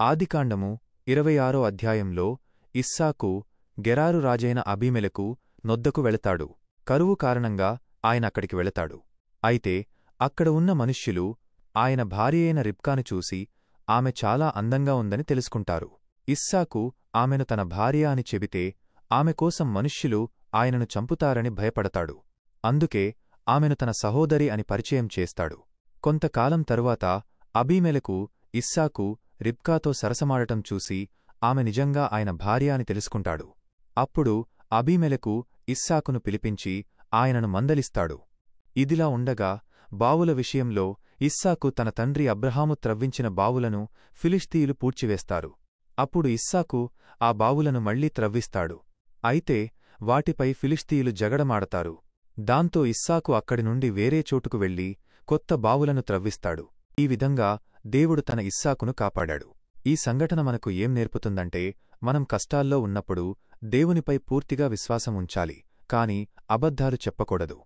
ఆదికాండము 26 అధ్యాయంలో ఇస్సాకు గెరారు రాజైన అబీమెలెకు నొద్దకు వెళతాడు. కరువు కారణంగా ఆయన అక్కడికి వెళతాడు. అయితే అక్కడ ఉన్న మనుష్యులు ఆయన భార్యయైన రిబ్కాను చూసి ఆమె చాలా అందంగా ఉందని తెలుసుకుంటారు. ఇస్సాకు ఆమెను తన భార్య అని చెబితే ఆమె కోసం మనుష్యులు ఆయనను చంపుతారని భయపడతాడు. అందుకే ఆమెను తన సహోదరి అని పరిచయం చేస్తాడు. కొంతకాలం తరువాత అబీమెలెకు ఇస్సాకు రిబ్కాతో సరసమాడటం చూసి ఆమె నిజంగా ఆయన భార్య అని తెలుసుకుంటాడు. అప్పుడు అబీమెలెకు ఇస్సాకును పిలిపించి ఆయనను మందలిస్తాడు. ఇదిలా ఉండగా బావుల విషయంలో ఇస్సాకు తన తండ్రి అబ్రహాము త్రవ్వించిన బావులను ఫిలిష్తీయులు పూడ్చివేస్తారు. అప్పుడు ఇస్సాకు ఆ బావులను మళ్లీ త్రవ్విస్తాడు. అయితే వాటిపై ఫిలిష్తీయులు జగడమాడతారు. దాంతో ఇస్సాకు అక్కడి నుండి వేరే చోటుకు వెళ్లి కొత్త బావులను త్రవ్విస్తాడు. ఈ విధంగా దేవుడు తన ఇస్సాకును కాపాడాడు. ఈ సంఘటన మనకు ఏం నేర్పుతుందంటే, మనం కష్టాల్లో ఉన్నప్పుడు దేవునిపై పూర్తిగా విశ్వాసం ఉంచాలి, కాని అబద్ధాలు చెప్పకూడదు.